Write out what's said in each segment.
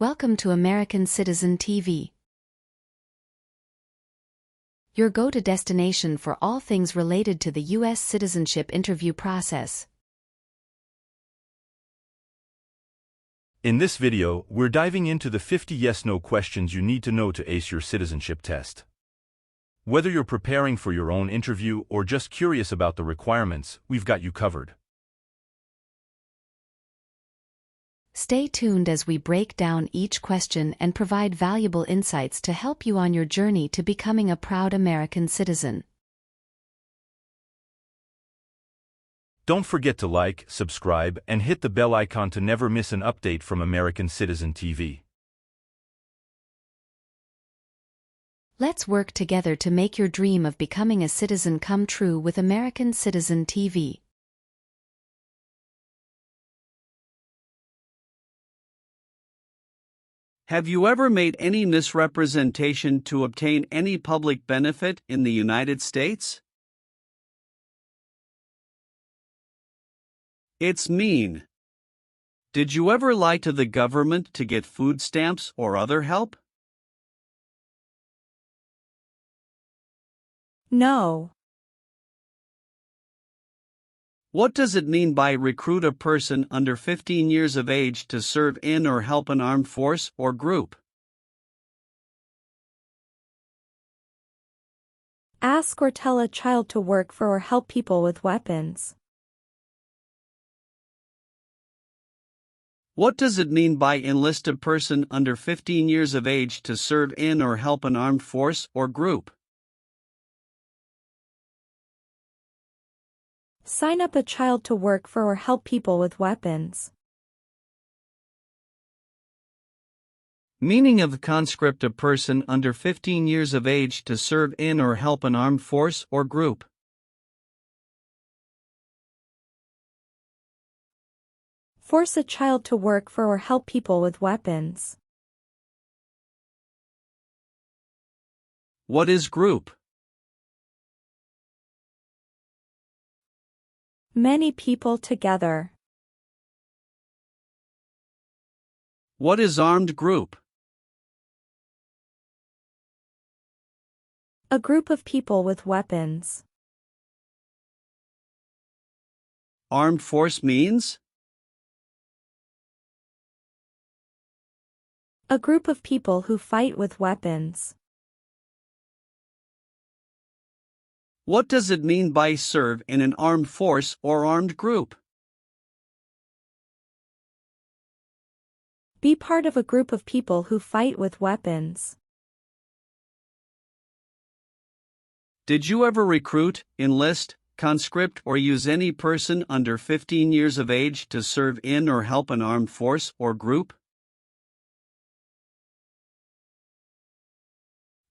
Welcome to American Citizen TV, your go-to destination for all things related to the US citizenship interview process. In this video, we're diving into the 50 yes-no questions you need to know to ace your citizenship test. Whether you're preparing for your own interview or just curious about the requirements, we've got you covered. Stay tuned as we break down each question and provide valuable insights to help you on your journey to becoming a proud American citizen. Don't forget to like, subscribe, and hit the bell icon to never miss an update from American Citizen TV. Let's work together to make your dream of becoming a citizen come true with American Citizen TV. Have you ever made any misrepresentation to obtain any public benefit in the United States? It's mean. Did you ever lie to the government to get food stamps or other help? No. What does it mean by recruit a person under 15 years of age to serve in or help an armed force or group? Ask or tell a child to work for or help people with weapons. What does it mean by enlist a person under 15 years of age to serve in or help an armed force or group? Sign up a child to work for or help people with weapons. Meaning of conscript: a person under 15 years of age to serve in or help an armed force or group. Force a child to work for or help people with weapons. What is group? Many people together. What is armed group? A group of people with weapons. Armed force means? A group of people who fight with weapons. What does it mean by serve in an armed force or armed group? Be part of a group of people who fight with weapons. Did you ever recruit, enlist, conscript, or use any person under 15 years of age to serve in or help an armed force or group?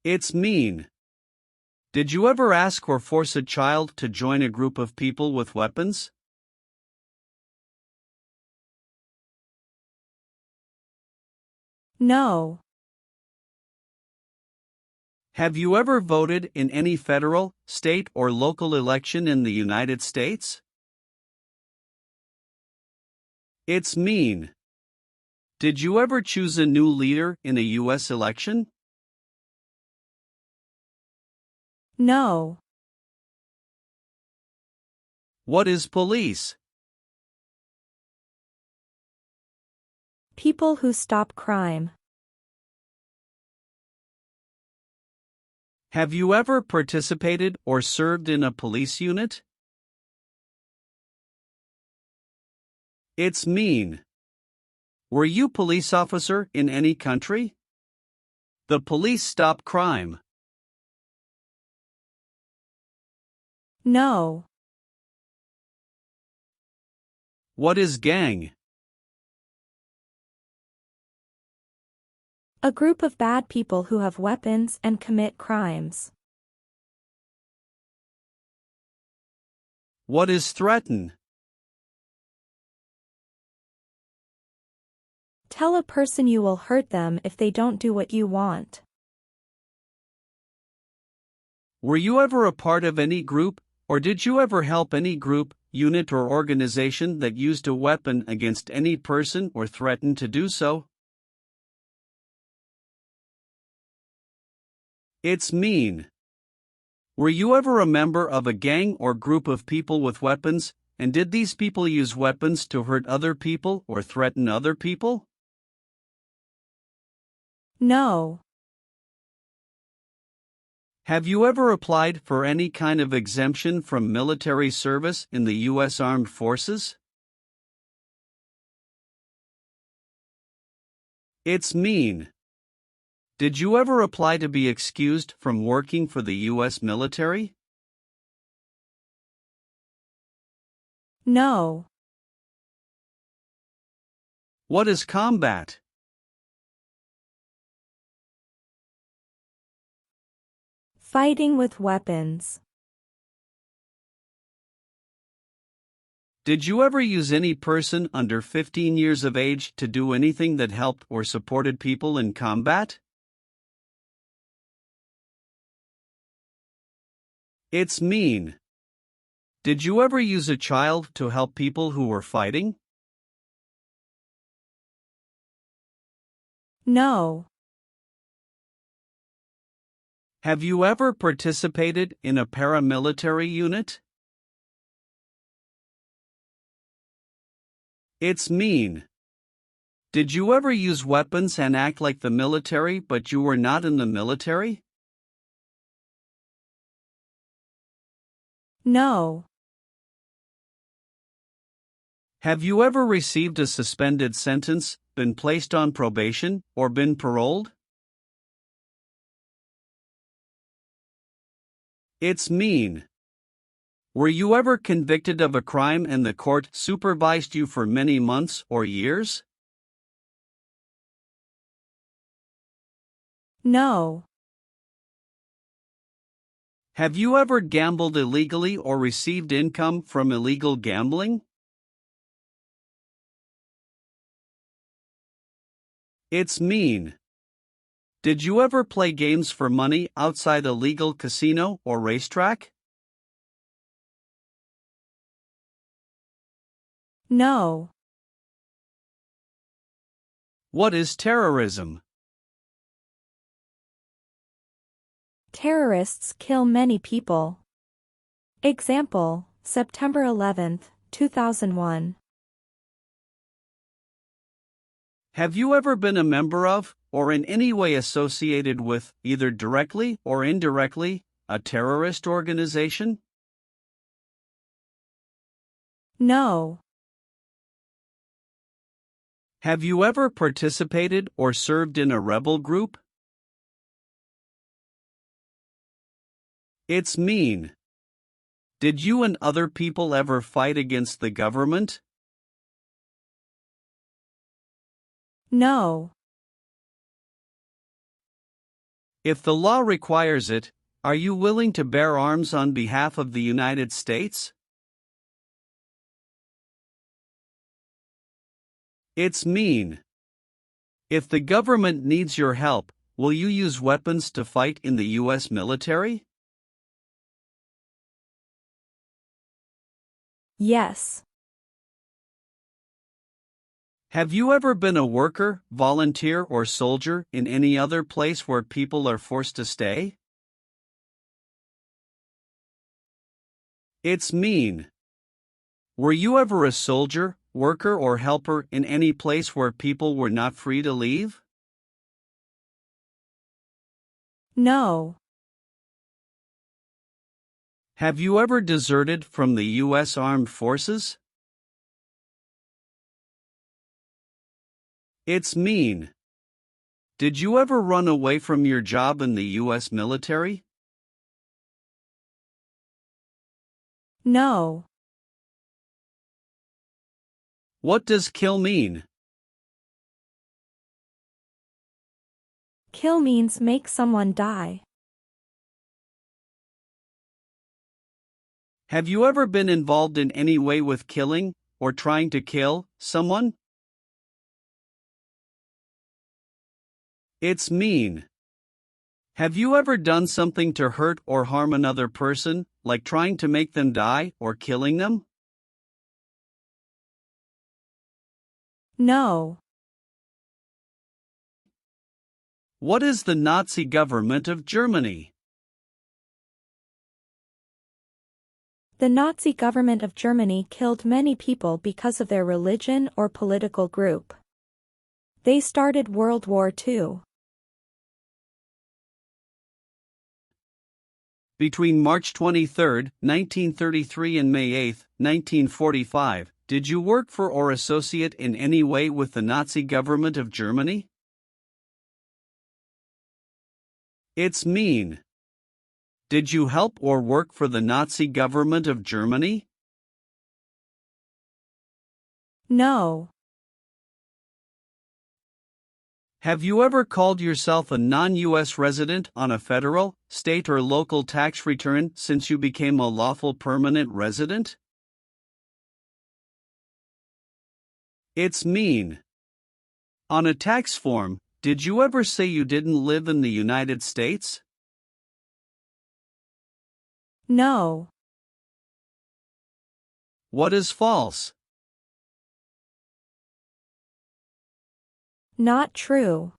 It's mean. Did you ever ask or force a child to join a group of people with weapons? No. Have you ever voted in any federal, state, or local election in the United States? It's mean. Did you ever choose a new leader in a U.S. election? No. What is police? People who stop crime. Have you ever participated or served in a police unit? It's mean. Were you police officer in any country? The police stop crime. No. What is gang? A group of bad people who have weapons and commit crimes. What is threaten? Tell a person you will hurt them if they don't do what you want. Were you ever a part of any group, or did you ever help any group, unit, or organization that used a weapon against any person or threatened to do so? It's mean. Were you ever a member of a gang or group of people with weapons, and did these people use weapons to hurt other people or threaten other people? No. Have you ever applied for any kind of exemption from military service in the U.S. Armed Forces? It's mean. Did you ever apply to be excused from working for the U.S. military? No. What is combat? Fighting with weapons. Did you ever use any person under 15 years of age to do anything that helped or supported people in combat? It's mean. Did you ever use a child to help people who were fighting? No. Have you ever participated in a paramilitary unit? It's mean. Did you ever use weapons and act like the military but you were not in the military? No. Have you ever received a suspended sentence, been placed on probation, or been paroled? It's mean. Were you ever convicted of a crime and the court supervised you for many months or years? No. Have you ever gambled illegally or received income from illegal gambling? It's mean. Did you ever play games for money outside a legal casino or racetrack? No. What is terrorism? Terrorists kill many people. Example, September 11, 2001. Have you ever been a member of, or in any way associated with, either directly or indirectly, a terrorist organization? No. Have you ever participated or served in a rebel group? It's mean. Did you and other people ever fight against the government? No. If the law requires it, are you willing to bear arms on behalf of the United States? It's mean. If the government needs your help, will you use weapons to fight in the U.S. military? Yes. Have you ever been a worker, volunteer, or soldier in any other place where people are forced to stay? It's mean. Were you ever a soldier, worker, or helper in any place where people were not free to leave? No. Have you ever deserted from the U.S. Armed Forces? It's mean. Did you ever run away from your job in the U.S. military? No. What does kill mean? Kill means make someone die. Have you ever been involved in any way with killing, or trying to kill, someone? It's mean. Have you ever done something to hurt or harm another person, like trying to make them die or killing them? No. What is the Nazi government of Germany? The Nazi government of Germany killed many people because of their religion or political group. They started World War II. Between March 23, 1933 and May 8, 1945, did you work for or associate in any way with the Nazi government of Germany? It's mean. Did you help or work for the Nazi government of Germany? No. Have you ever called yourself a non-U.S. resident on a federal, state or local tax return since you became a lawful permanent resident? It's mean. On a tax form, did you ever say you didn't live in the United States? No. What is false? Not true.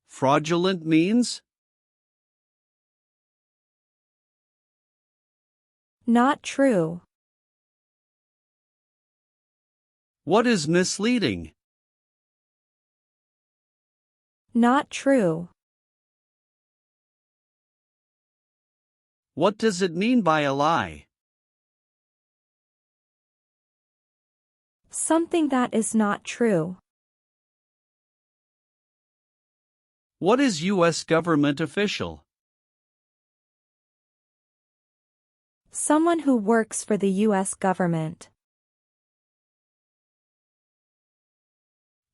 Fraudulent means? Not true. What is misleading? Not true. What does it mean by a lie? Something that is not true. What is U.S. government official? Someone who works for the U.S. government.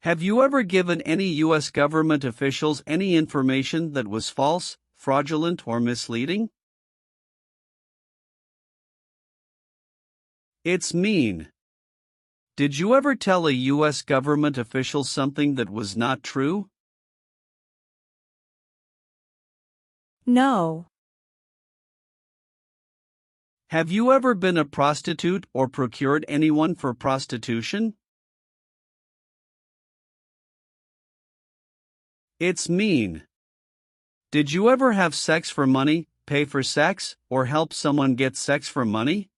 Have you ever given any U.S. government officials any information that was false, fraudulent, or misleading? It's mean. Did you ever tell a U.S. government official something that was not true? No. Have you ever been a prostitute or procured anyone for prostitution? It's mean. Did you ever have sex for money, pay for sex, or help someone get sex for money?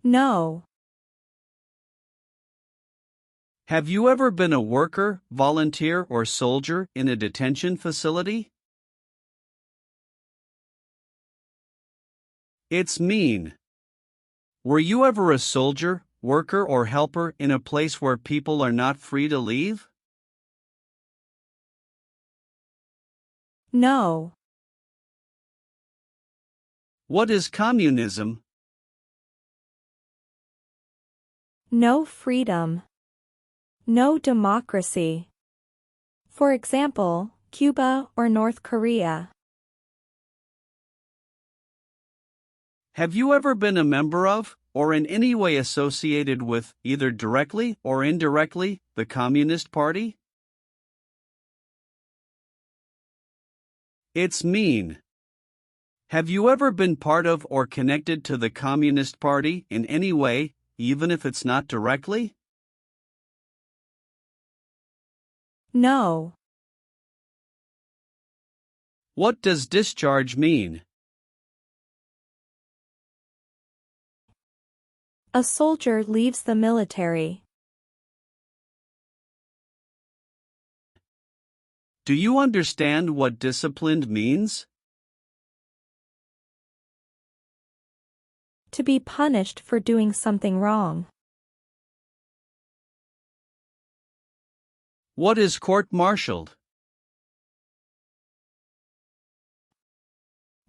No. Have you ever been a worker, volunteer, or soldier in a detention facility? It's mean. Were you ever a soldier, worker, or helper in a place where people are not free to leave? No. What is communism? No freedom. No democracy. For example, Cuba or North Korea. Have you ever been a member of, or in any way associated with, either directly or indirectly, the Communist Party? It's mean. Have you ever been part of or connected to the Communist Party in any way, even if it's not directly? No. What does discharge mean? A soldier leaves the military. Do you understand what disciplined means? To be punished for doing something wrong. What is court-martialed?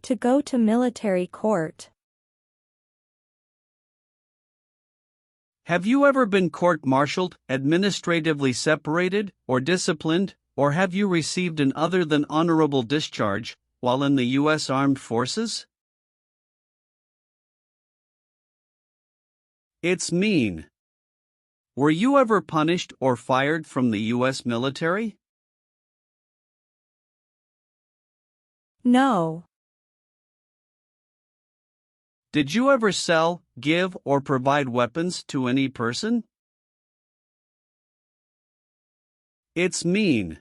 To go to military court. Have you ever been court-martialed, administratively separated, or disciplined, or have you received an other than honorable discharge while in the U.S. Armed Forces? It's mean. Were you ever punished or fired from the U.S. military? No. Did you ever sell, give, or provide weapons to any person? It's mean.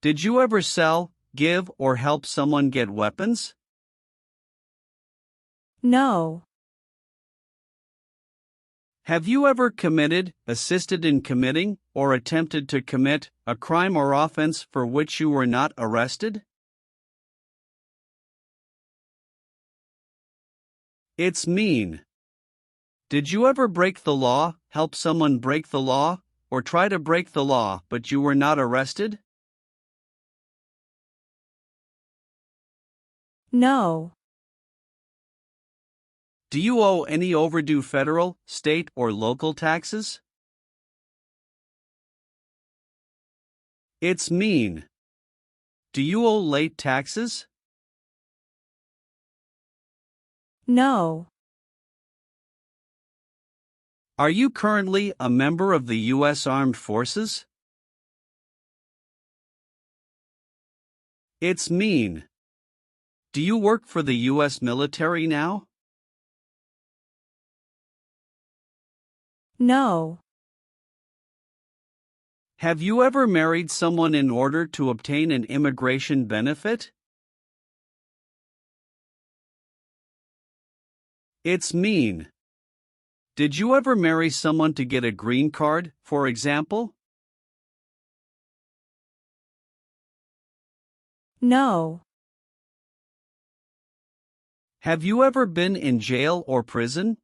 Did you ever sell, give, or help someone get weapons? No. Have you ever committed, assisted in committing, or attempted to commit a crime or offense for which you were not arrested? It's mean. Did you ever break the law, help someone break the law, or try to break the law but you were not arrested? No. Do you owe any overdue federal, state, or local taxes? It's mean. Do you owe late taxes? No. Are you currently a member of the U.S. Armed Forces? It's mean. Do you work for the U.S. military now? No. Have you ever married someone in order to obtain an immigration benefit? It's mean. Did you ever marry someone to get a green card, for example? No. Have you ever been in jail or prison?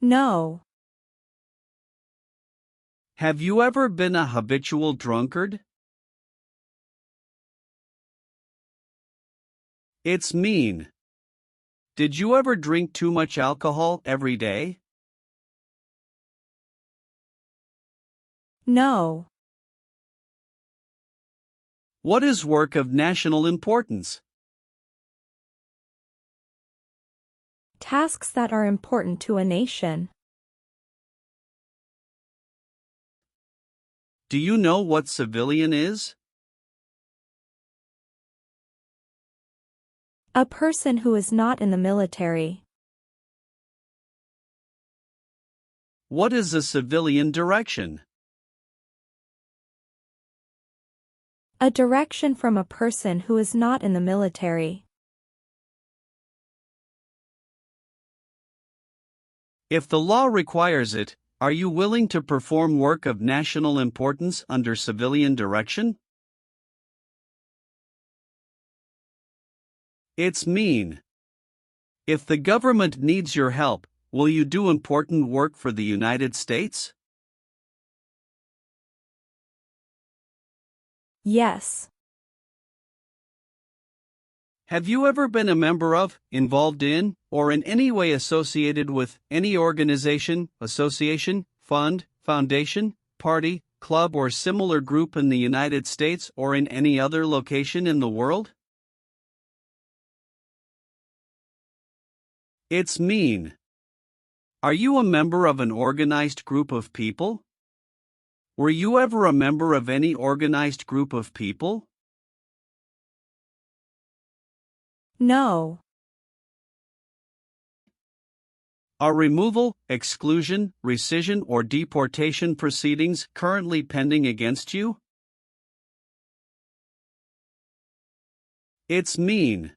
No. Have you ever been a habitual drunkard? It's mean. Did you ever drink too much alcohol every day? No. What is work of national importance? Tasks that are important to a nation. Do you know what civilian is? A person who is not in the military. What is a civilian direction? A direction from a person who is not in the military. If the law requires it, are you willing to perform work of national importance under civilian direction? It's mean. If the government needs your help, will you do important work for the United States? Yes. Have you ever been a member of, involved in, or in any way associated with any organization, association, fund, foundation, party, club, or similar group in the United States or in any other location in the world? It's mean. Are you a member of an organized group of people? Were you ever a member of any organized group of people? No. Are removal, exclusion, rescission, or deportation proceedings currently pending against you? It's mean.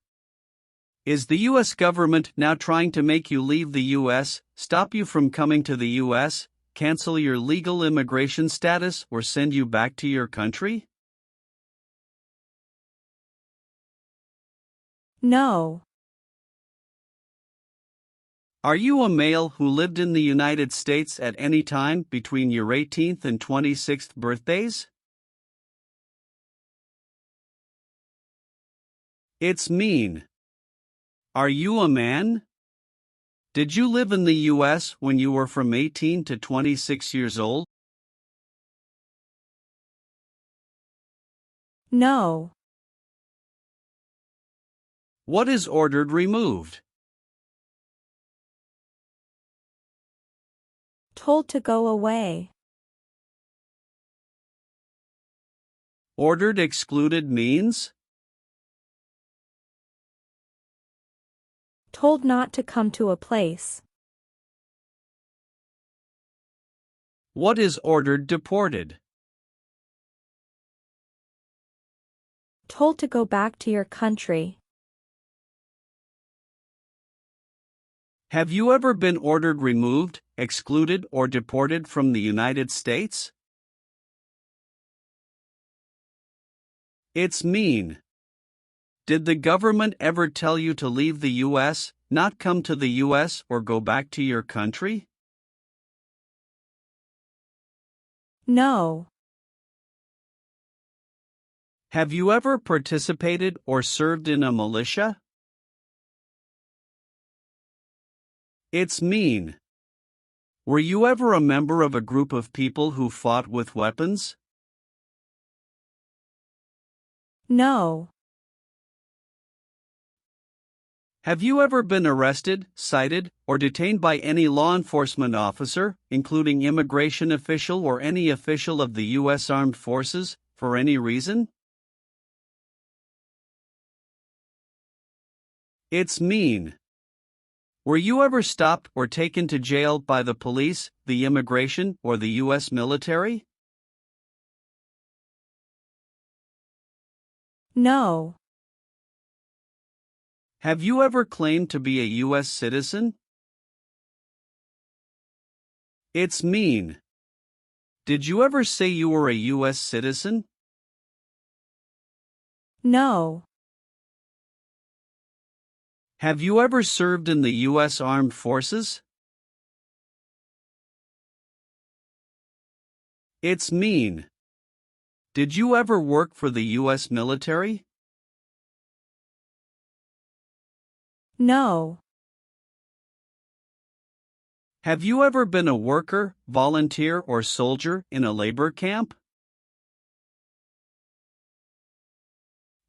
Is the U.S. government now trying to make you leave the U.S., stop you from coming to the U.S., cancel your legal immigration status, or send you back to your country? No. Are you a male who lived in the United States at any time between your 18th and 26th birthdays? It's mean. Are you a man? Did you live in the U.S. when you were from 18 to 26 years old? No. What is ordered removed? Told to go away. Ordered excluded means? Told not to come to a place. What is ordered deported? Told to go back to your country. Have you ever been ordered removed, excluded, or deported from the United States? It's mean. Did the government ever tell you to leave the U.S., not come to the U.S., or go back to your country? No. Have you ever participated or served in a militia? It's mean. Were you ever a member of a group of people who fought with weapons? No. Have you ever been arrested, cited, or detained by any law enforcement officer, including immigration official or any official of the U.S. Armed Forces, for any reason? It's mean. Were you ever stopped or taken to jail by the police, the immigration, or the U.S. military? No. Have you ever claimed to be a U.S. citizen? It's mean. Did you ever say you were a U.S. citizen? No. Have you ever served in the U.S. Armed Forces? It's mean. Did you ever work for the U.S. military? No. Have you ever been a worker, volunteer, or soldier in a labor camp?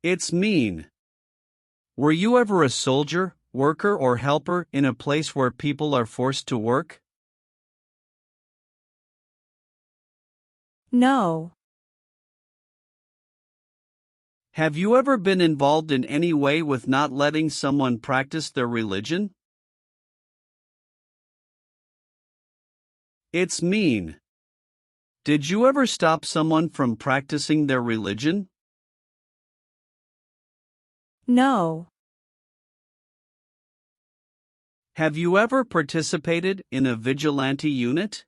It's mean. Were you ever a soldier, worker, or helper in a place where people are forced to work? No. Have you ever been involved in any way with not letting someone practice their religion? It's mean. Did you ever stop someone from practicing their religion? No. Have you ever participated in a vigilante unit?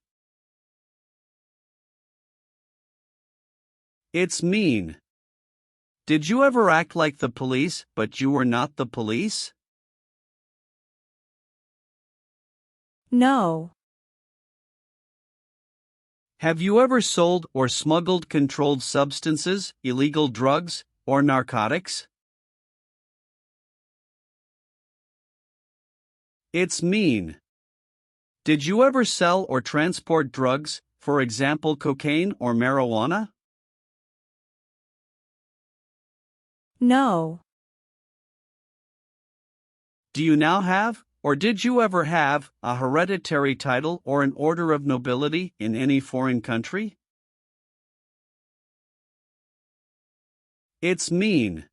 It's mean. Did you ever act like the police, but you were not the police? No. Have you ever sold or smuggled controlled substances, illegal drugs, or narcotics? It's mean. Did you ever sell or transport drugs, for example cocaine or marijuana? No. Do you now have, or did you ever have, a hereditary title or an order of nobility in any foreign country? It's mean.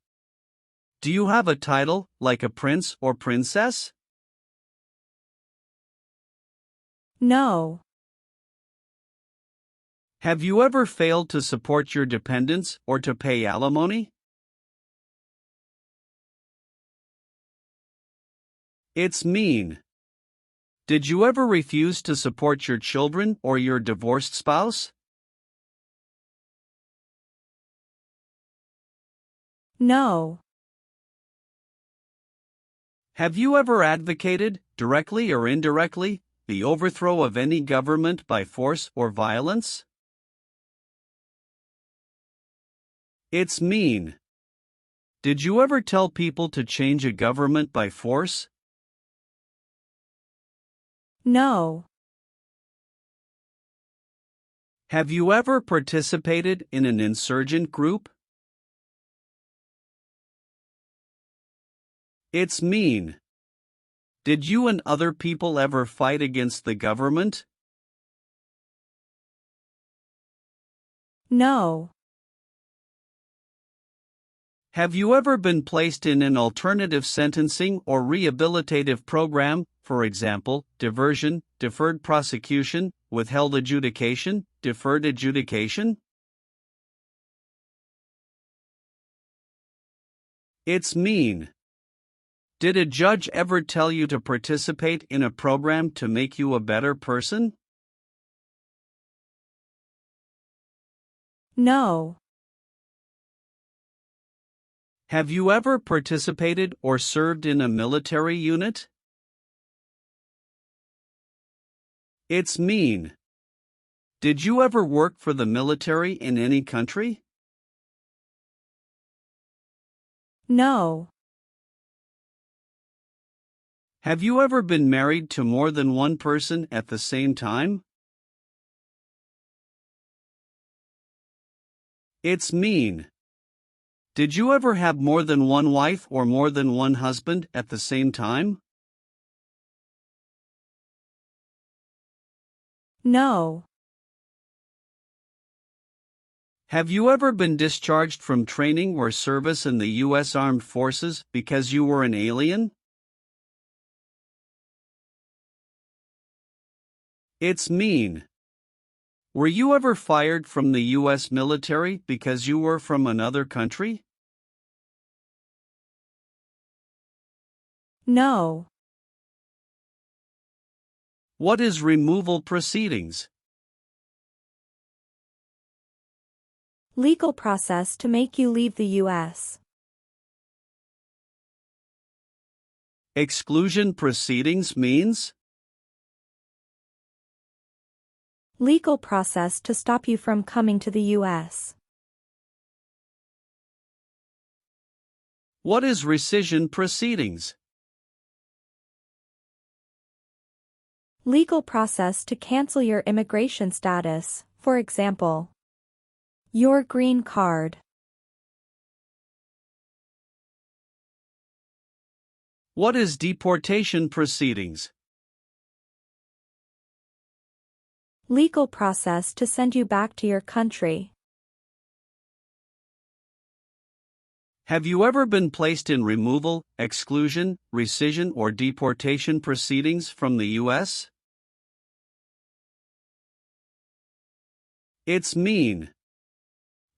Do you have a title, like a prince or princess? No. Have you ever failed to support your dependents or to pay alimony? It's mean. Did you ever refuse to support your children or your divorced spouse? No. Have you ever advocated, directly or indirectly, the overthrow of any government by force or violence? It's mean. Did you ever tell people to change a government by force? No. Have you ever participated in an insurgent group? It's mean. Did you and other people ever fight against the government? No. Have you ever been placed in an alternative sentencing or rehabilitative program, for example, diversion, deferred prosecution, withheld adjudication, deferred adjudication? It's mean. Did a judge ever tell you to participate in a program to make you a better person? No. Have you ever participated or served in a military unit? It's mean. Did you ever work for the military in any country? No. Have you ever been married to more than one person at the same time? It's mean. Did you ever have more than one wife or more than one husband at the same time? No. Have you ever been discharged from training or service in the U.S. Armed Forces because you were an alien? It's mean. Were you ever fired from the U.S. military because you were from another country? No. What is removal proceedings? Legal process to make you leave the U.S. Exclusion proceedings means? Legal process to stop you from coming to the U.S. What is rescission proceedings? Legal process to cancel your immigration status, for example, your green card. What is deportation proceedings? Legal process to send you back to your country. Have you ever been placed in removal, exclusion, rescission, or deportation proceedings from the U.S.? It's mean.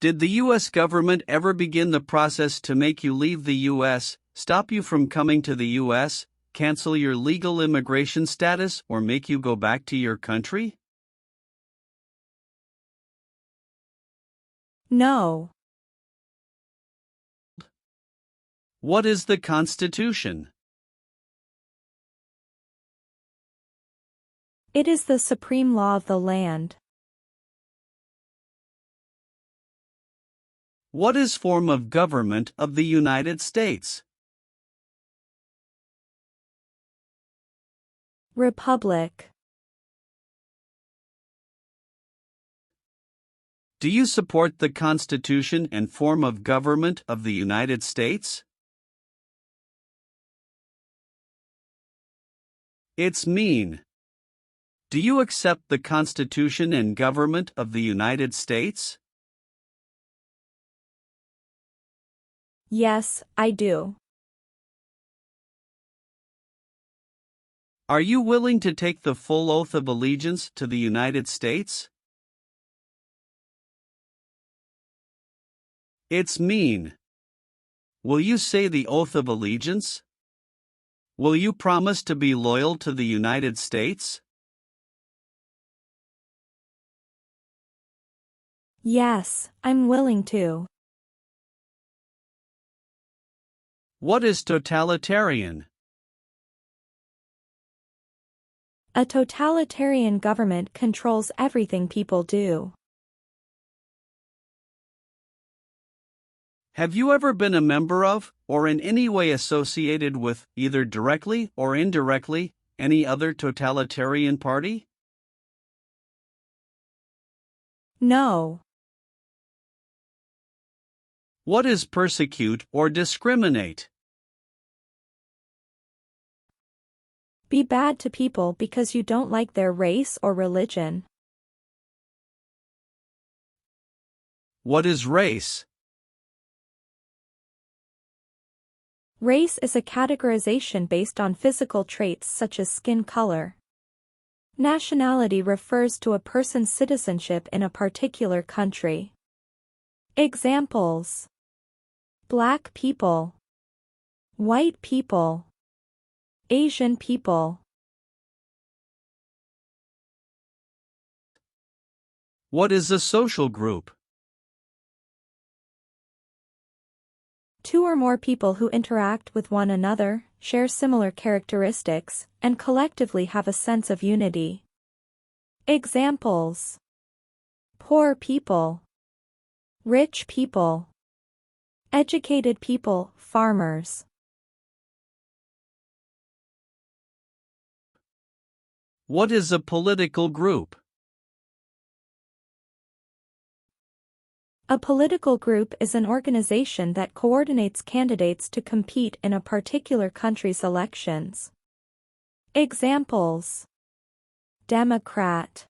Did the U.S. government ever begin the process to make you leave the U.S., stop you from coming to the U.S., cancel your legal immigration status, or make you go back to your country? No. What is the Constitution? It is the supreme law of the land. What is form of government of the United States? Republic. Do you support the Constitution and form of government of the United States? It's mean. Do you accept the Constitution and government of the United States? Yes, I do. Are you willing to take the full oath of allegiance to the United States? It's mean. Will you say the oath of allegiance? Will you promise to be loyal to the United States? Yes, I'm willing to. What is totalitarian? A totalitarian government controls everything people do. Have you ever been a member of, or in any way associated with, either directly or indirectly, any other totalitarian party? No. What is persecute or discriminate? Be bad to people because you don't like their race or religion. What is race? Race is a categorization based on physical traits such as skin color. Nationality refers to a person's citizenship in a particular country. Examples: Black people, white people, Asian people. What is a social group? Two or more people who interact with one another, share similar characteristics, and collectively have a sense of unity. Examples: poor people, rich people, educated people, farmers. What is a political group? A political group is an organization that coordinates candidates to compete in a particular country's elections. Examples: Democrat,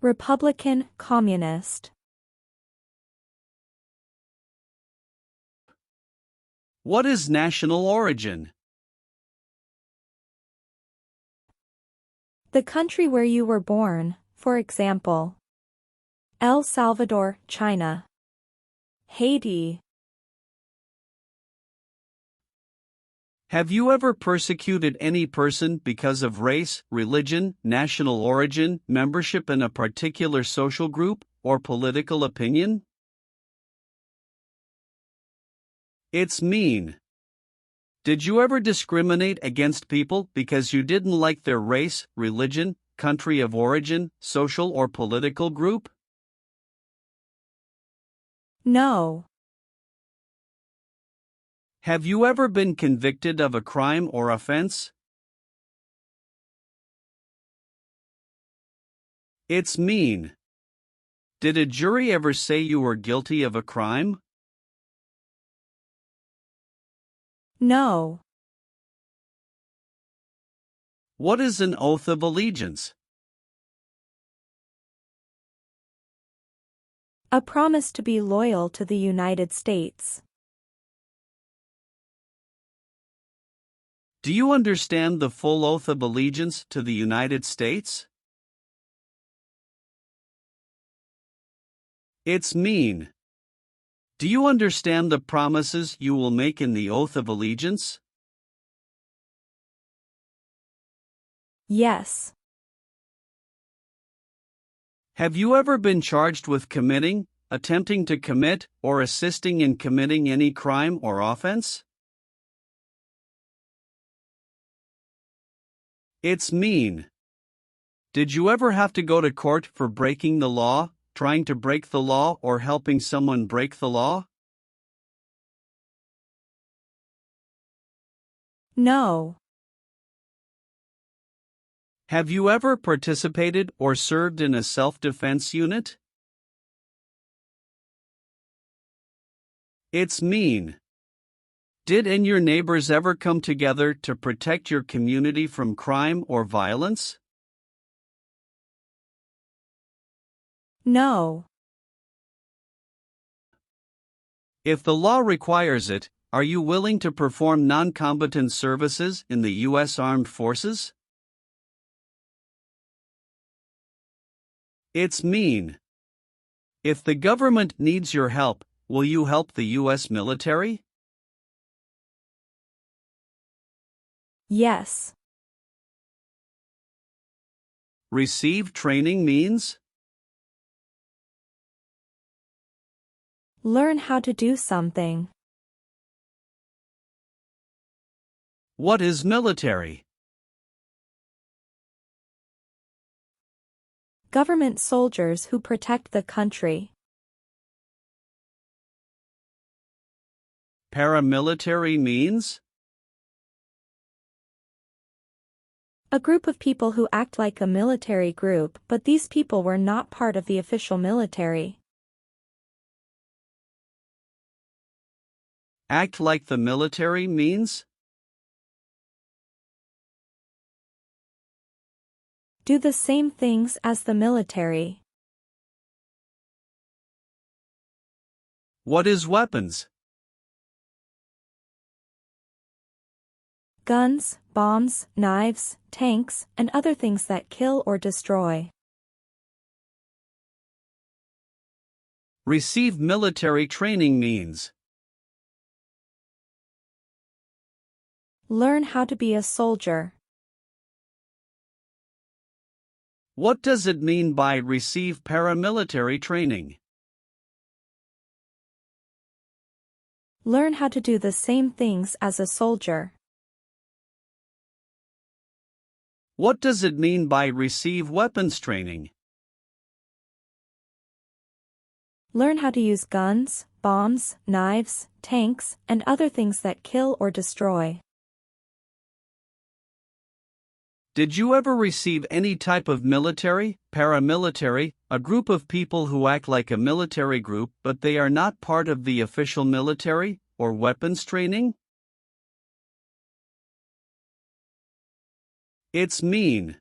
Republican, Communist. What is national origin? The country where you were born, for example, El Salvador, China, Haiti. Have you ever persecuted any person because of race, religion, national origin, membership in a particular social group, or political opinion? It's mean. Did you ever discriminate against people because you didn't like their race, religion, country of origin, social or political group? No. Have you ever been convicted of a crime or offense? It's mean. Did a jury ever say you were guilty of a crime? No. What is an oath of allegiance? A promise to be loyal to the United States. Do you understand the full oath of allegiance to the United States? It's mean. Do you understand the promises you will make in the oath of allegiance? Yes. Have you ever been charged with committing, attempting to commit, or assisting in committing any crime or offense? It's mean. Did you ever have to go to court for breaking the law, trying to break the law, or helping someone break the law? No. Have you ever participated or served in a self-defense unit? It's mean. Did and your neighbors ever come together to protect your community from crime or violence? No. If the law requires it, are you willing to perform non-combatant services in the U.S. Armed Forces? It's mean. If the government needs your help, will you help the U.S. military? Yes. Receive training means? Learn how to do something. What is military? Government soldiers who protect the country. Paramilitary means? A group of people who act like a military group, but these people were not part of the official military. Act like the military means? Do the same things as the military. What is weapons? Guns, bombs, knives, tanks, and other things that kill or destroy. Receive military training means. Learn how to be a soldier. What does it mean by receive paramilitary training? Learn how to do the same things as a soldier. What does it mean by receive weapons training? Learn how to use guns, bombs, knives, tanks, and other things that kill or destroy. Did you ever receive any type of military, paramilitary, a group of people who act like a military group but they are not part of the official military, or weapons training? It's mean.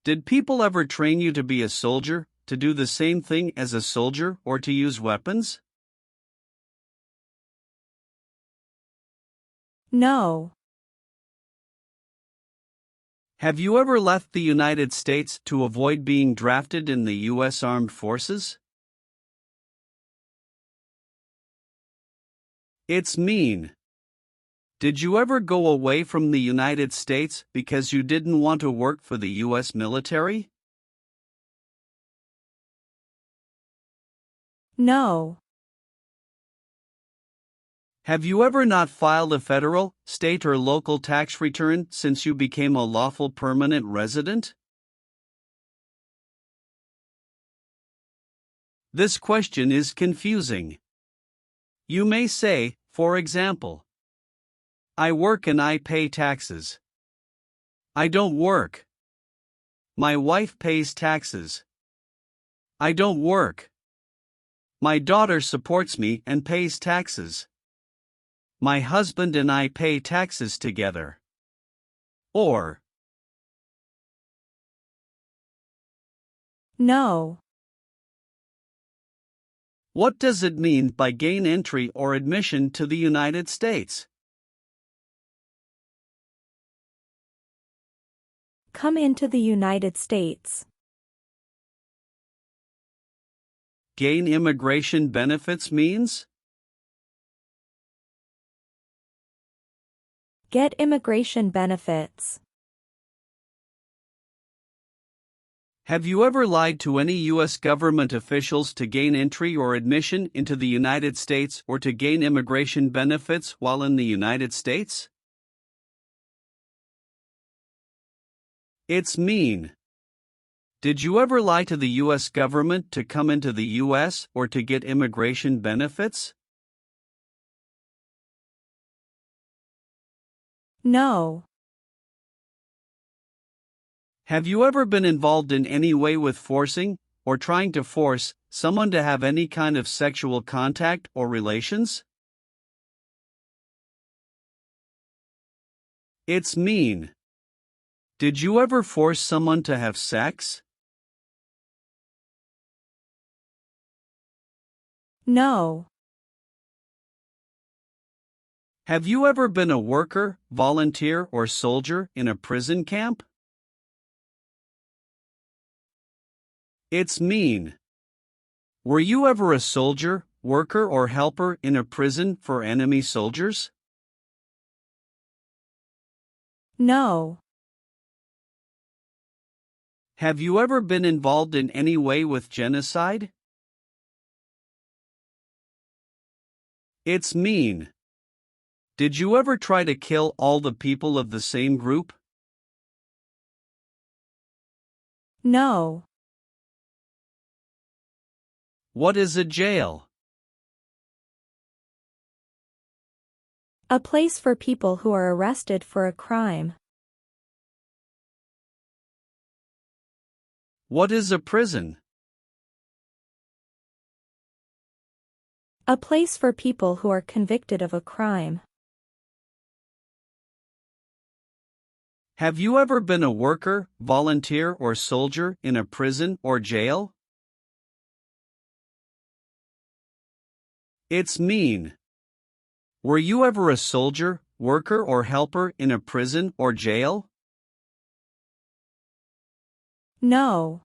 Did people ever train you to be a soldier, to do the same thing as a soldier, or to use weapons? No. Have you ever left the United States to avoid being drafted in the U.S. Armed Forces? It's mean. Did you ever go away from the United States because you didn't want to work for the U.S. military? No. Have you ever not filed a federal, state, or local tax return since you became a lawful permanent resident? This question is confusing. You may say, for example, I work and I pay taxes. I don't work. My wife pays taxes. I don't work. My daughter supports me and pays taxes. My husband and I pay taxes together. Or, No. what does it mean by gain entry or admission to the United States? Come into the United States. Gain immigration benefits means? Get immigration benefits. Have you ever lied to any U.S. government officials to gain entry or admission into the United States or to gain immigration benefits while in the United States? It's mean. Did you ever lie to the U.S. government to come into the U.S. or to get immigration benefits? No. Have you ever been involved in any way with forcing, or trying to force, someone to have any kind of sexual contact or relations? It's mean. Did you ever force someone to have sex? No. Have you ever been a worker, volunteer, or soldier in a prison camp? It's mean. Were you ever a soldier, worker, or helper in a prison for enemy soldiers? No. Have you ever been involved in any way with genocide? It's mean. Did you ever try to kill all the people of the same group? No. What is a jail? A place for people who are arrested for a crime. What is a prison? A place for people who are convicted of a crime. Have you ever been a worker, volunteer, or soldier in a prison or jail? It's mean. Were you ever a soldier, worker or helper in a prison or jail? No.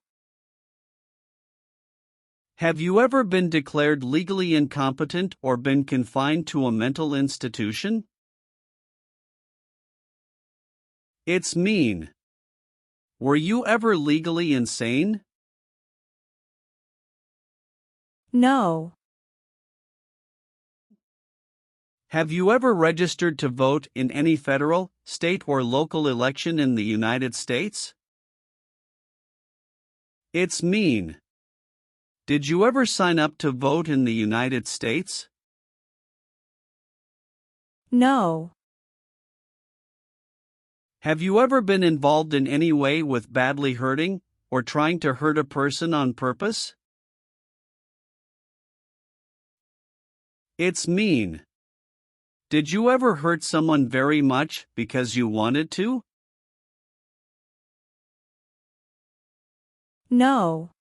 Have you ever been declared legally incompetent or been confined to a mental institution? It's mean. Were you ever legally insane? No. Have you ever registered to vote in any federal, state, or local election in the United States? It's mean. Did you ever sign up to vote in the United States? No. Have you ever been involved in any way with badly hurting or trying to hurt a person on purpose? It's mean. Did you ever hurt someone very much because you wanted to? No.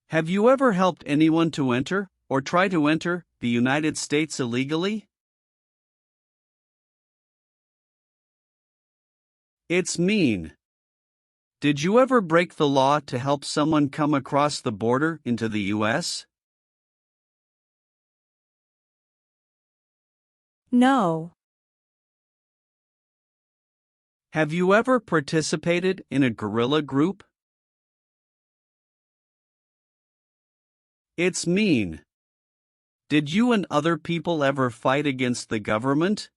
Have you ever helped anyone to enter, or try to enter, the United States illegally? It's mean. Did you ever break the law to help someone come across the border into the US? No. Have you ever participated in a guerrilla group? It's mean. Did you and other people ever fight against the government?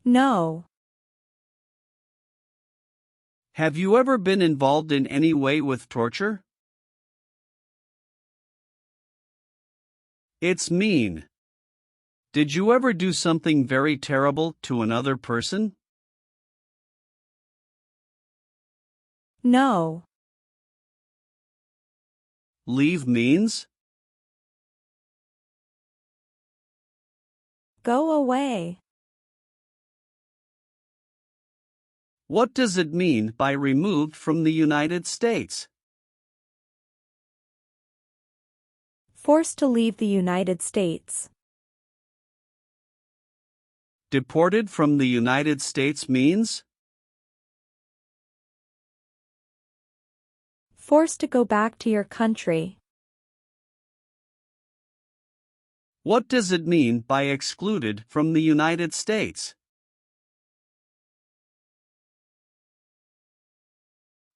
No. Have you ever been involved in any way with torture? It's mean. Did you ever do something very terrible to another person? No. Leave means? Go away. What does it mean by removed from the United States? Forced to leave the United States. Deported from the United States means? Forced to go back to your country. What does it mean by excluded from the United States?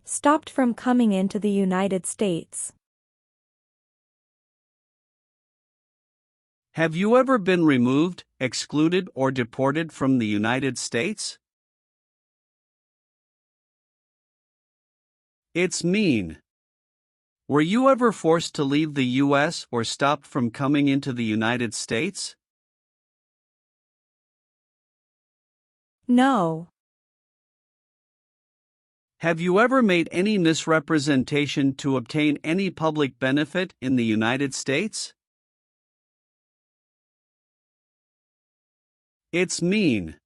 Stopped from coming into the United States. Have you ever been removed, excluded, or deported from the United States? It's mean. Were you ever forced to leave the U.S. or stopped from coming into the United States? No. Have you ever made any misrepresentation to obtain any public benefit in the United States? It's mean.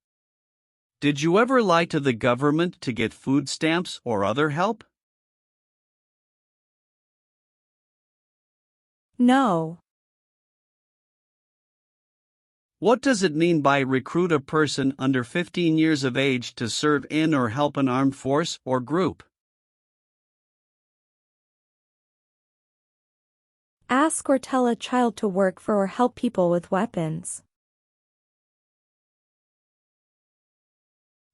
Did you ever lie to the government to get food stamps or other help? No. What does it mean by recruit a person under 15 years of age to serve in or help an armed force or group? Ask or tell a child to work for or help people with weapons.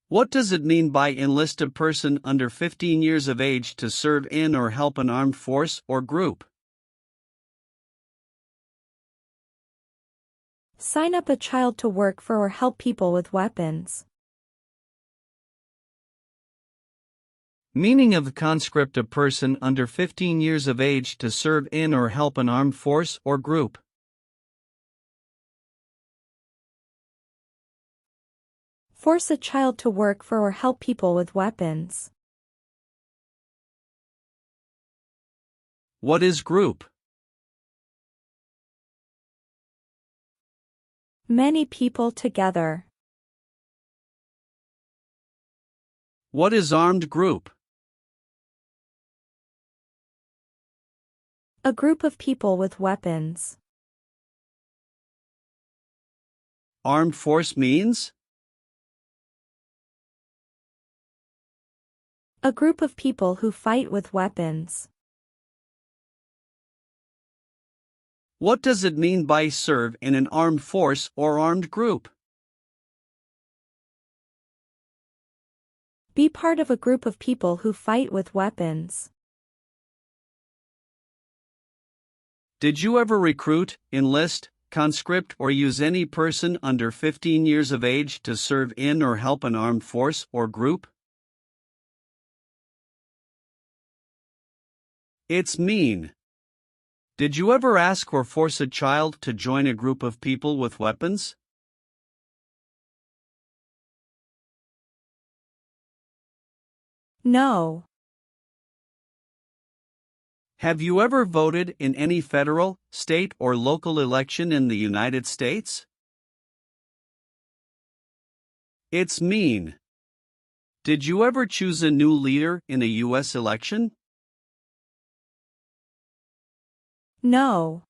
What does it mean by enlist a person under 15 years of age to serve in or help an armed force or group? Sign up a child to work for or help people with weapons. Meaning of conscript a person under 15 years of age to serve in or help an armed force or group. Force a child to work for or help people with weapons. What is group? Many people together. What is armed group? A group of people with weapons. Armed force means? A group of people who fight with weapons. What does it mean by serve in an armed force or armed group? Be part of a group of people who fight with weapons. Did you ever recruit, enlist, conscript, or use any person under 15 years of age to serve in or help an armed force or group? It's mean. Did you ever ask or force a child to join a group of people with weapons? No. Have you ever voted in any federal, state, or local election in the United States? It's mean. Did you ever choose a new leader in a U.S. election? No.